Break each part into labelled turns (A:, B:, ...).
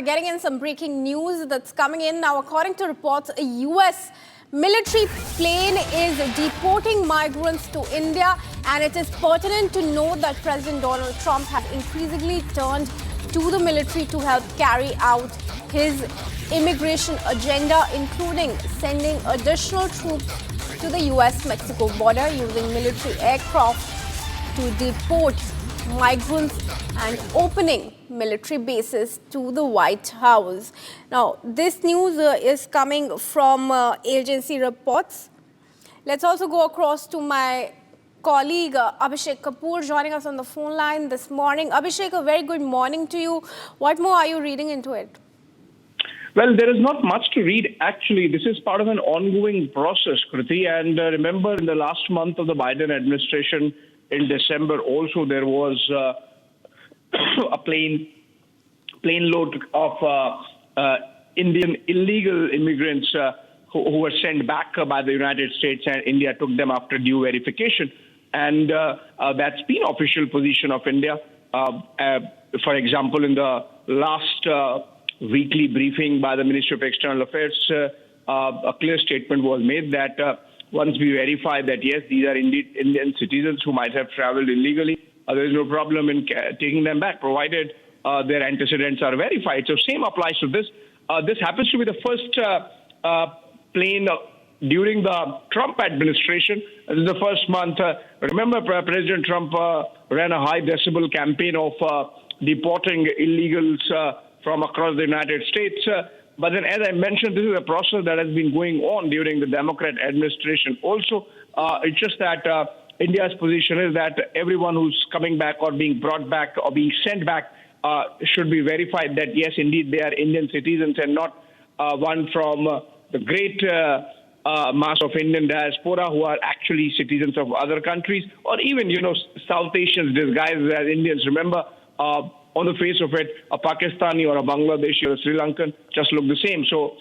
A: we're getting in some breaking news that's coming in now. According to reports, a U.S. military plane is deporting migrants to India, and it is pertinent to note that President Donald Trump has increasingly turned to the military to help carry out his immigration agenda, including sending additional troops to the U.S.-Mexico border using military aircraft to deport migrants and opening military bases to the White House. Now, this news is coming from agency reports. Let's also go across to my colleague Abhishek Kapoor joining us on the phone line this morning. Abhishek, a very good morning to you. What more are you reading into it?
B: Well, there is not much to read, actually. This is part of an ongoing process, Kriti. And remember, in the last month of the Biden administration, in December, also there was a plane load of Indian illegal immigrants who were sent back by the United States, and India took them after due verification. And that's been official position of India. For example, in the last weekly briefing by the Ministry of External Affairs, a clear statement was made that once we verify that, yes, these are indeed Indian citizens who might have traveled illegally, there is no problem in taking them back, provided their antecedents are verified. So same applies to this. This happens to be the first plane during the Trump administration. This is the first month. Remember, President Trump ran a high decibel campaign of deporting illegals from across the United States. But then, as I mentioned, this is a process that has been going on during the Democrat administration. Also, it's just that India's position is that everyone who's coming back or being brought back or being sent back should be verified that, yes, indeed, they are Indian citizens and not one from the great mass of Indian diaspora who are actually citizens of other countries, or even, South Asians disguised as Indians. Remember, on the face of it, a Pakistani or a Bangladeshi or a Sri Lankan just look the same. So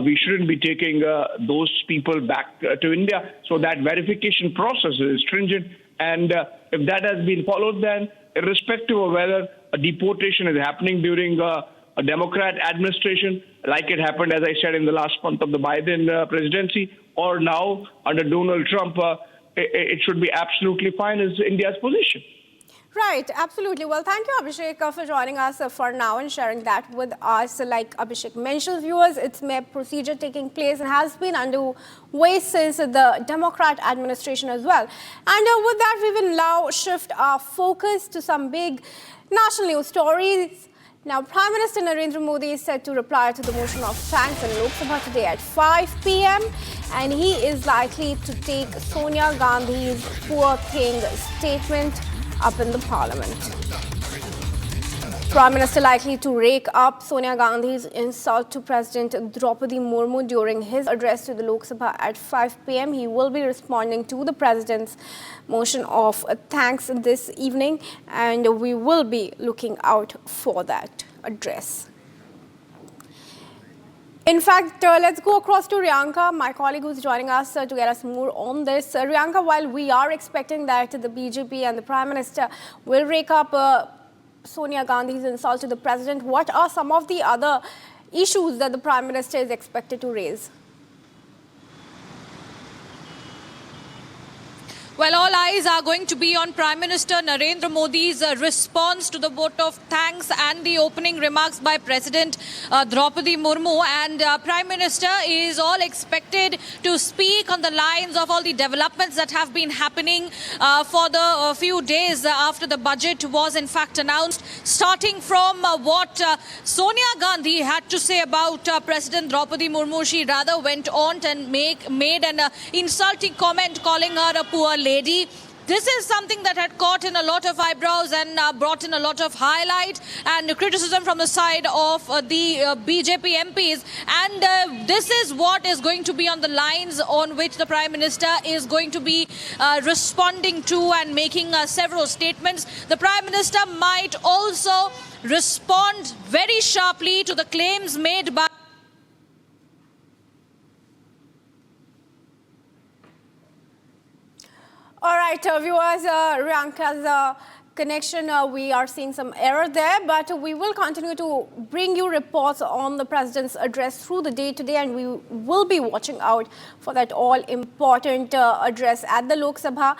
B: we shouldn't be taking those people back to India. So that verification process is stringent. And if that has been followed, then irrespective of whether a deportation is happening during a Democrat administration, like it happened, as I said, in the last month of the Biden presidency, or now under Donald Trump, it should be absolutely fine as India's position.
A: Right, absolutely. Well, thank you, Abhishek, for joining us for now and sharing that with us. Like Abhishek mentioned, viewers, it's a procedure taking place and has been underway since the Democrat administration as well. And with that, we will now shift our focus to some big national news stories. Now, Prime Minister Narendra Modi is set to reply to the motion of thanks in Lok Sabha today at 5 p.m. and he is likely to take Sonia Gandhi's poor thing statement up in the parliament. Prime Minister likely to rake up Sonia Gandhi's insult to President Draupadi Murmu during his address to the Lok Sabha at 5 p.m. He will be responding to the President's motion of thanks this evening, and we will be looking out for that address. In fact, let's go across to Riyanka, my colleague who's joining us to get us more on this. Riyanka, while we are expecting that the BJP and the Prime Minister will rake up Sonia Gandhi's insult to the President, what are some of the other issues that the Prime Minister is expected to raise?
C: Well, all eyes are going to be on Prime Minister Narendra Modi's response to the vote of thanks and the opening remarks by President Draupadi Murmu. And Prime Minister is all expected to speak on the lines of all the developments that have been happening for the few days after the budget was in fact announced, starting from what Sonia Gandhi had to say about President Draupadi Murmu. She rather went on and made an insulting comment calling her a poor lady. This is something that had caught in a lot of eyebrows and brought in a lot of highlight and criticism from the side of the BJP MPs. And this is what is going to be on the lines on which the Prime Minister is going to be responding to and making several statements. The Prime Minister might also respond very sharply to the claims made by
A: All right, viewers, Riyanka's connection. We are seeing some error there, but we will continue to bring you reports on the president's address through the day today, and we will be watching out for that all-important address at the Lok Sabha.